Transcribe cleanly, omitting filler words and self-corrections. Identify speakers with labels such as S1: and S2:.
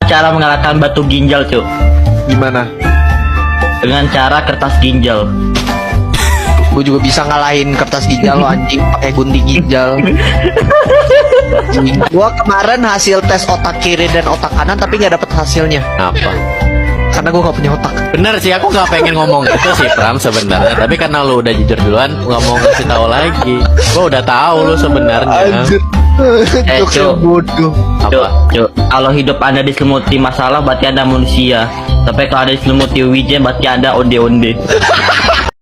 S1: cara mengalahkan batu ginjal, Cuk.
S2: Gimana?
S1: Dengan cara kertas ginjal.
S2: Gue juga bisa ngalahin kertas ginjal lo anjing pakai gunting ginjal. Gua kemarin hasil tes otak kiri dan otak kanan tapi nggak dapet hasilnya
S3: Apa?
S2: karena gua nggak punya otak.
S3: Bener sih, aku nggak pengen ngomong itu sih Pram sebenarnya. Tapi karena lu udah jujur duluan, nggak mau ngasih tahu lagi. Gua udah tahu lu sebenarnya.
S2: Cuk, bodoh.
S1: Cuk,
S3: Apa?
S1: Cuk. Kalau hidup Anda diselimuti masalah berarti Anda manusia. Tapi kalau Anda diselimuti wijen berarti Anda onde-onde.